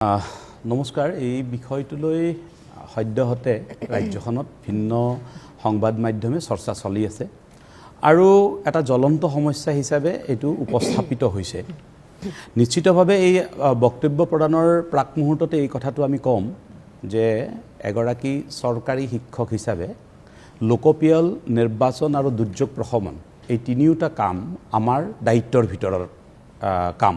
নমস্কাৰ এই বিষয়টোলৈ সদ্যহতে ৰাজ্যখনত ভিন্ন সংবাদ মাধ্যমে চৰ্চা চলি আছে আৰু এটা জ্বলন্ত সমস্যা হিচাপে এটো উপস্থাপিত হৈছে নিশ্চিতভাৱে এই বক্তব্য প্ৰদানৰ প্ৰাক মুহূৰ্ততে এই কথাটো আমি কম যে এগৰাকী চৰকাৰী শিক্ষক হিচাপে লোকপিয়ল নিৰ্বাচন আৰু দুৰ্যোগ প্ৰশমন এই তিনিওটা কাম আমাৰ দায়িত্বৰ ভিতৰৰ কাম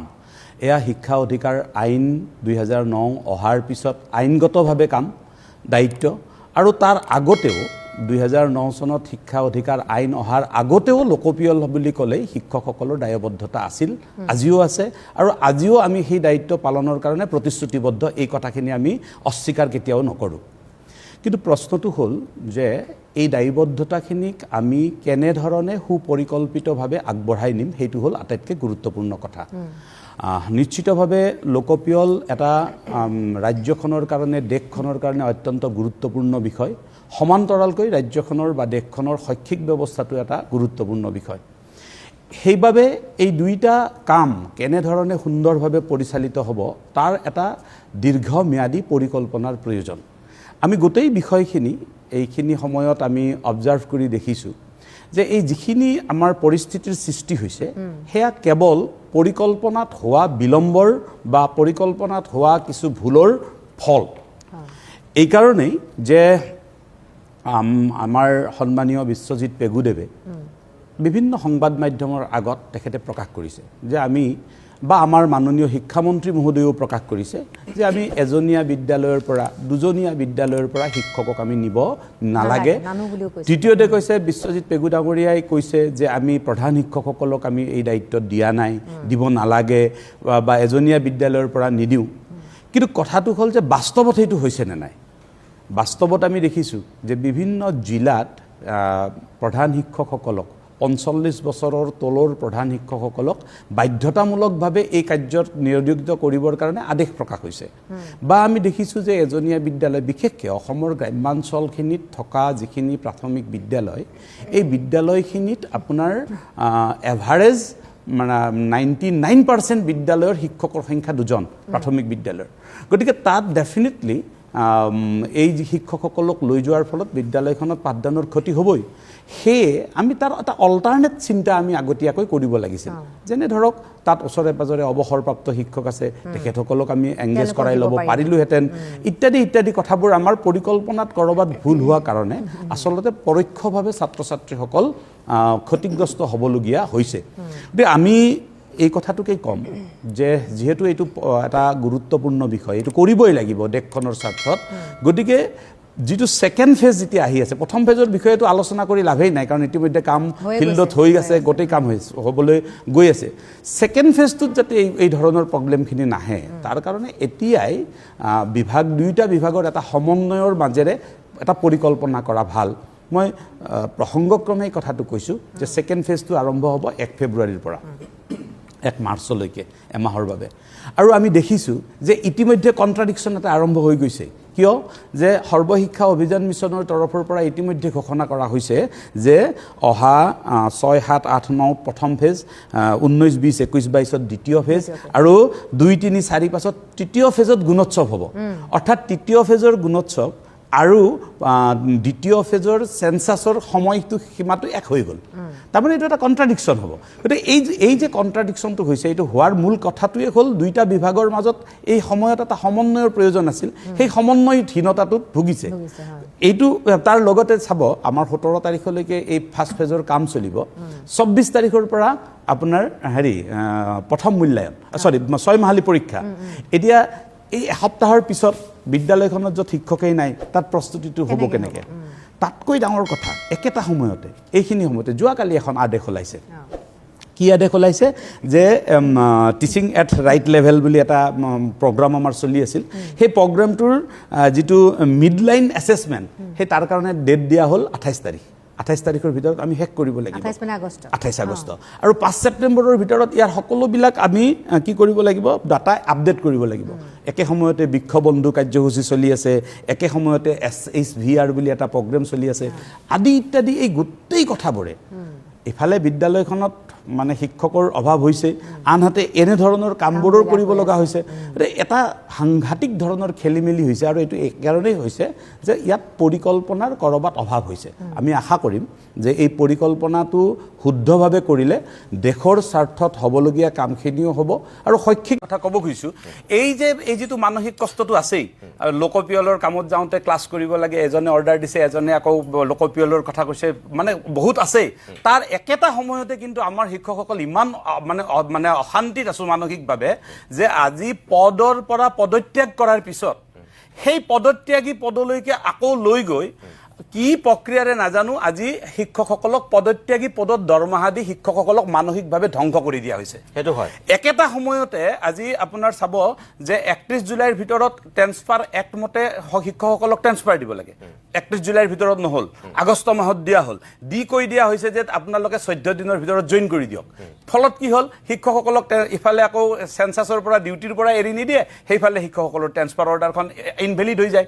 এয়া শিক্ষা অধিকাৰ আইন 2009 অহাৰ পিছত আইনগতভাৱে কাম দায়িত্ব আৰু তাৰ আগতেও 2009 চনত শিক্ষা অধিকাৰ আইন অহাৰ আগতেও লোকপিয়ল বুলি ক'লে শিক্ষকসকলৰ দায়বদ্ধতা আছিল আজিও আছে আৰু আজিও আমি সেই দায়িত্ব পালনৰ কাৰণে প্ৰতিশ্ৰুতিবদ্ধ এই কথাখিনি আমি অস্বীকাৰ কেতিয়াও নকৰো কিন্তু প্ৰশ্নটো হ'ল যে এই দায়বদ্ধতাখিনিক আমি কেনে ধৰণে সুপৰিকল্পিতভাৱে আগবঢ়াই নিম হেতু হ'ল আটাইতকৈ গুৰুত্বপূৰ্ণ কথা নিশ্চিতভাৱে লোকপিয়ল এটা ৰাজ্যখনৰ কাৰণে দেশখনৰ কাৰণে অত্যন্ত গুৰুত্বপূৰ্ণ বিষয় সমান্তৰালকৈ ৰাজ্যখনৰ বা দেশখনৰ শৈক্ষিক ব্যৱস্থাটো এটা গুৰুত্বপূৰ্ণ বিষয় সেইবাবে এই দুইটা কাম কেনে ধৰণে সুন্দৰভাৱে পৰিচালিত হ'ব তাৰ এটা দীৰ্ঘম্যাদী পৰিকল্পনাৰ প্ৰয়োজন আমি গোটেই বিষয়খিনি এইখিনি সময়ত আমি অবজাৰ্ভ কৰি দেখিছো যে এই যিখিনি আমাৰ পৰিস্থিতিৰ সৃষ্টি হৈছে হেয়া কেৱল পৰিকল্পনাত হোৱা বিলম্বৰ বা পৰিকল্পনাত হোৱা কিছু ভুলৰ ফল এই কাৰণেই যে আমাৰ সন্মানীয় বিশ্বজিৎ পেগুদেৱে বিভিন্ন সংবাদ মাধ্যমৰ আগত তেখেতে প্ৰকাশ কৰিছে যে আমি বা আমাৰ মাননীয় শিক্ষামন্ত্ৰী মহোদয়েও প্ৰকাশ কৰিছে যে আমি এজনীয়া বিদ্যালয়ৰ পৰা দুজনীয়া বিদ্যালয়ৰ পৰা শিক্ষকক আমি নিব নালাগে তৃতীয়তে কৈছে বিশ্বজিৎ পেগু ডাঙৰীয়াই কৈছে যে আমি প্ৰধান শিক্ষকসকলক আমি এই দায়িত্ব দিয়া নাই দিব নালাগে বা এজনীয়া বিদ্যালয়ৰ পৰা নিদিও কিন্তু কথাটো হ'ল যে বাস্তৱত এইটো হৈছে নে নাই বাস্তৱত আমি দেখিছো যে বিভিন্ন জিলাত প্ৰধান শিক্ষকসকলক 45 বছৰৰ তলৰ প্ৰধান শিক্ষকসকলক বাধ্যতামূলকভাৱে এই কাৰ্যত নিয়োজিত কৰিবৰ কাৰণে আদেশ প্ৰকাশ হৈছে বা আমি দেখিছো যে এজনীয়া বিদ্যালয় বিশেষকৈ অসমৰ গ্ৰামাঞ্চলখিনিত থকা যিখিনি প্ৰাথমিক বিদ্যালয় এই বিদ্যালয়খিনিত আপোনাৰ এভাৰেজ মানে 99% বিদ্যালয়ৰ শিক্ষকৰ সংখ্যা দুজন প্ৰাথমিক বিদ্যালয়ৰ গতিকে তাত ডেফিনেটলি এই শিক্ষকসকলক লৈ যোৱাৰ ফলত বিদ্যালয়খনত পাঠদানৰ ক্ষতি হ'বই সেয়ে আমি তাৰ এটা অল্টাৰনেট চিন্তা আমি আগতীয়াকৈ কৰিব লাগিছিল যেনে ধৰক তাত ওচৰে পাজৰে অৱসৰপ্ৰাপ্ত শিক্ষক আছে তেখেতসকলক আমি এংগেজ কৰাই ল'ব পাৰিলোহেঁতেন ইত্যাদি ইত্যাদি কথাবোৰ আমাৰ পৰিকল্পনাত কৰবাত ভুল হোৱা কাৰণে আচলতে পৰোক্ষভাৱে ছাত্ৰ ছাত্ৰীসকল ক্ষতিগ্ৰস্ত হ'বলগীয়া হৈছে গতিকে আমি এই কথাটোকে কম যে যেহেতু এইটো এটা গুৰুত্বপূৰ্ণ বিষয় এইটো কৰিবই লাগিব দেশখনৰ স্বাৰ্থত গতিকে যেটো সেকেন্ড ফেজ যেতিয়া আহি আছে প্ৰথম ফেজৰ বিষয়টো আলোচনা কৰি লাভেই নাই কাৰণ ইতিমধ্যে কাম ফিল্ডত হৈ আছে গোটেই কাম হ'বলৈ গৈ আছে সেকেন্ড ফেজটোত যাতে এই ধৰণৰ প্ৰবলেমখিনি নাহে তাৰ কাৰণে এতিয়াই বিভাগ দুইটা বিভাগৰ এটা সমন্বয়ৰ মাজেৰে এটা পৰিকল্পনা কৰা ভাল মই প্ৰসংগক্ৰমে কথাটো কৈছো যে সেকেন্ড ফেজটো আৰম্ভ হ'ব 1 ফেব্ৰুৱাৰীৰ পৰা 1 মাৰ্চলৈকে এমাহৰ বাবে আৰু আমি দেখিছো যে ইতিমধ্যে কন্ট্ৰাডিকশন এটা আৰম্ভ হৈ গৈছে কিয় যে সৰ্বশিক্ষা অভিযান মিছনৰ তৰফৰ পৰা ইতিমধ্যে ঘোষণা কৰা হৈছে যে অহা 6 7 8 9 প্ৰথম ফেজ 19 20 21 22 দ্বিতীয় ফেজ আৰু 2 3 4 5 তৃতীয় ফেজত গুণোৎসৱ হ'ব অৰ্থাৎ তৃতীয় ফেজৰ গুণোৎসৱ আৰু দ্বিতীয় ফেজৰ সেন্সাসৰ সময়টো সীমাটো এক হৈ গ'ল তাৰমানে এটা কন্ট্ৰাডিকশন হ'ব গতিকে এই যে কন্ট্ৰাডিকশনটো হৈছে এইটো হোৱাৰ মূল কথাটোৱে হ'ল দুইটা বিভাগৰ মাজত এই সময়ত এটা সমন্বয়ৰ প্ৰয়োজন আছিল সেই সমন্বয়হীনতাটোত ভুগিছে এইটো তাৰ লগতে চাব আমাৰ 17 তাৰিখলৈকে এই ফাৰ্ষ্ট ফেজৰ কাম চলিব 24 তাৰিখৰ পৰা আপোনাৰ প্ৰথম মূল্যায়ন 6 মাহিলী পৰীক্ষা এতিয়া এই এসপ্তাহৰ পিছত বিদ্যালয়খনত য'ত শিক্ষকেই নাই তাত প্ৰস্তুতিটো হ'ব কেনেকৈ তাতকৈ ডাঙৰ কথা একেটা সময়তে এইখিনি সময়তে যোৱাকালি এখন আদেশ ওলাইছে কি আদেশ ওলাইছে যে টিচিং এট ৰাইট লেভেল বুলি এটা প্ৰগ্ৰাম আমাৰ চলি আছিল সেই প্ৰগ্ৰামটোৰ যিটো মিডলাইন এছেছমেণ্ট সেই তাৰ কাৰণে ডেট দিয়া হ'ল 28 তাৰিখ 28 তাৰিখৰ ভিতৰত আমি শেষ কৰিব লাগিব 28 আগষ্ট আৰু 5 ছেপ্টেম্বৰৰ ভিতৰত ইয়াৰ সকলোবিলাক আমি কি কৰিব লাগিব ডাটা আপডেট কৰিব লাগিব একে সময়তে বিক্ষবন্ধু কাৰ্যসূচী চলি আছে একে সময়তে SHVR বুলি এটা প্ৰগ্ৰাম চলি আছে আদি ইত্যাদি এই গোটেই কথাবোৰে ইফালে বিদ্যালয়খনত মানে শিক্ষকৰ অভাৱ হৈছে, আনহাতে এনেধৰণৰ কামবোৰৰ কৰিব লগা হৈছে। এটা সাংঘাতিক ধৰণৰ খেলি মেলি হৈছে আৰু এইটো এইকাৰণেই হৈছে যে ইয়াত পৰিকল্পনাৰ ক'ৰবাত অভাৱ হৈছে। আমি আশা কৰিম যে এই পৰিকল্পনাটো শুদ্ধভাৱে কৰিলে দেশৰ স্বাৰ্থত হ'বলগীয়া কামখিনিও হ'ব। আৰু শৈক্ষিক কথা ক'ব খুজিছোঁ, এই যিটো মানসিক কষ্টটো আছেই, লোকপিয়লৰ কামত যাওঁতে ক্লাছ কৰিব লাগে, এজনে অৰ্ডাৰ দিছে, এজনে আকৌ লোকপিয়লৰ কথা কৈছে, মানে বহুত আছেই। তাৰ একেটা সময়তে কিন্তু আমাৰ শিক্ষকসকল ইমান মানে অশান্তিত আছোঁ মানসিকভাৱে যে আজি পদৰ পৰা পদত্যাগ কৰাৰ পিছত সেই পদত্যাগী পদলৈকে আকৌ লৈ গৈ কি প্ৰক্ৰিয়াৰে নাজানো আজি শিক্ষকসকলক পদত্যাগী পদত দৰমহা দি শিক্ষকসকলক মানসিকভাৱে ধ্বংস কৰি দিয়া হৈছে। সেইটো হয়। একেটা সময়তে আজি আপোনাৰ চাব যে 31 জুলাইৰ ভিতৰত ট্ৰেন্সফাৰ এক্ট মতে শিক্ষকসকলক ট্ৰেন্সফাৰ দিব লাগে, 31 জুলাইৰ ভিতৰত নহ'ল, আগষ্ট মাহত দিয়া হ'ল, কৈ দিয়া হৈছে যে আপোনালোকে 14 দিনৰ ভিতৰত জইন কৰি দিয়ক। ফলত কি হ'ল, শিক্ষকসকলক ইফালে আকৌ চেঞ্চাছৰ পৰা ডিউটিৰ পৰা এৰি নিদিয়ে, সেইফালে শিক্ষকসকলৰ ট্ৰেন্সফাৰ অৰ্ডাৰখন ইনভেলিড হৈ যায়।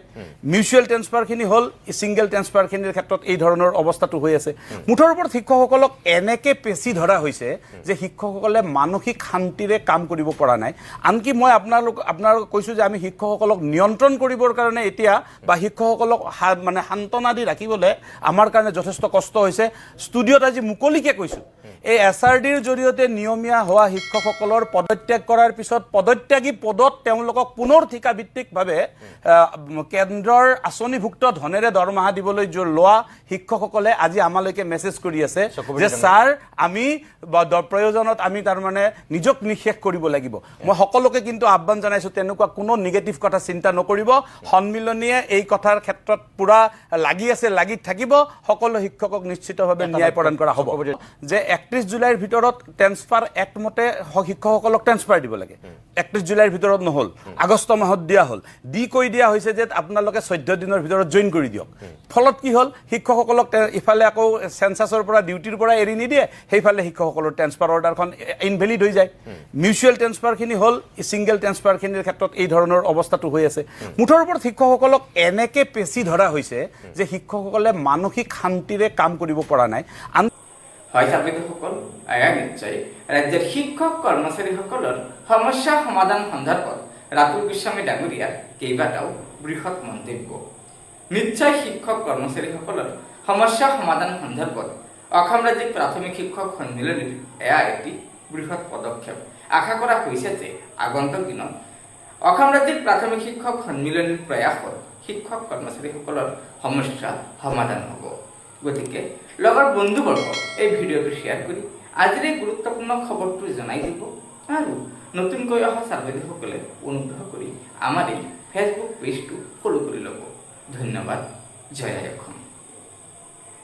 মিউচুৱেল ট্ৰেন্সফাৰখিনি হ'ল, ছিংগল ট্ৰেন্সফাৰখিনিৰ ক্ষেত্ৰত এই ধৰণৰ অৱস্থাটো হৈ আছে। মুঠৰ ওপৰত শিক্ষকসকলক এনেকৈ পেচি ধৰা হৈছে যে শিক্ষকসকলে মানসিক শান্তিৰে কাম কৰিব পৰা নাই। আনকি মই আপোনালোক কৈছোঁ যে আমি শিক্ষকসকলক নিয়ন্ত্ৰণ কৰিবৰ কাৰণে এতিয়া বা শিক্ষকসকলক মানে সান্তনা দি ৰাখিবলৈ আমাৰ কাৰণে যথেষ্ট কষ্ট হৈছে। ষ্টুডিঅ'ত আজি মুকলিকে কৈছোঁ, এই SRDৰ জৰিয়তে নিয়মীয়া হোৱা শিক্ষকসকলৰ পদত্যাগ কৰাৰ পিছত পদত্যাগী পদত তেওঁলোকক পুনৰ ঠিকাভিত্তিকভাৱে কেন্দ্ৰৰ আঁচনিভুক্ত ধনেৰে দৰমহা দিবলৈ লোৱা শিক্ষকসকলে আজি আমালৈকে মেছেজ কৰি আছে যে ছাৰ আমি প্ৰয়োজনত আমি তাৰমানে নিজক নিঃশেষ কৰিব লাগিব। মই সকলোকে কিন্তু আহ্বান জনাইছোঁ তেনেকুৱা কোনো নিগেটিভ কথা চিন্তা নকৰিব। সন্মিলনীয়ে এই কথাৰ ক্ষেত্ৰত পূৰা লাগি থাকিব। সকলো শিক্ষকক নিশ্চিতভাৱে ন্যায় প্ৰদান কৰা হ'ব। যে 31 জুলাইৰ ভিতৰত ট্ৰেন্সফাৰ এক্ট মতে শিক্ষকসকলক ট্ৰেন্সফাৰ দিব লাগে, 31 জুলাইৰ ভিতৰত নহ'ল, আগষ্ট মাহত দিয়া হ'ল, কৈ দিয়া হৈছে যে আপোনালোকে 14 দিনৰ ভিতৰত জইন কৰি দিয়ক। ফলত কি হ'ল, শিক্ষকসকলক ইফালে আকৌ চেঞ্চাছৰ পৰা ডিউটিৰ পৰা এৰি নিদিয়ে, সেইফালে শিক্ষকসকলৰ ট্ৰেন্সফাৰ অৰ্ডাৰখন ইনভেলিড হৈ যায়। মিউচুৱেল ট্ৰেন্সফাৰখিনি হ'ল, ছিংগল ট্ৰেন্সফাৰখিনিৰ ক্ষেত্ৰত এই ধৰণৰ অৱস্থাটো হৈ আছে। মুঠৰ ওপৰত শিক্ষকসকলক এনেকৈ পেচি ধৰা হৈছে যে শিক্ষকসকলে মানসিক শান্তিৰে কাম কৰিব পৰা নাই। হয় ছাত্ৰীসকল, নিশ্চয় ৰাজ্যৰ শিক্ষক কৰ্মচাৰীসকলৰ সমস্যা সমাধান সন্দৰ্ভত ৰাতুল গোস্বামী ডাঙৰীয়াৰ কেইবাটাও বৃহৎ মন্তব্য। নিশ্চয় শিক্ষক কৰ্মচাৰীসকলৰ সমস্যা সমাধান সন্দৰ্ভত অসম ৰাজ্যিক প্ৰাথমিক শিক্ষক সন্মিলনীৰ এটি বৃহৎ পদক্ষেপ। আশা কৰা হৈছে যে আগন্তুক দিনত অসম ৰাজ্যিক প্ৰাথমিক শিক্ষক সন্মিলনীৰ প্ৰয়াসত শিক্ষক কৰ্মচাৰীসকলৰ সমস্যা সমাধান হ'ব। গতিকে লগৰ বন্ধুবৰ্গ এই ভিডিঅ'টো শ্বেয়াৰ কৰি আজিৰ এই গুৰুত্বপূৰ্ণ খবৰটো জনাই দিব আৰু নতুনকৈ অহা ছাত্ৰীসকলে অনুগ্ৰহ কৰি আমাৰ এই ফেচবুক পেজটো ফ'ল' কৰি ল'ব। ধন্যবাদ। জয় আই অসম।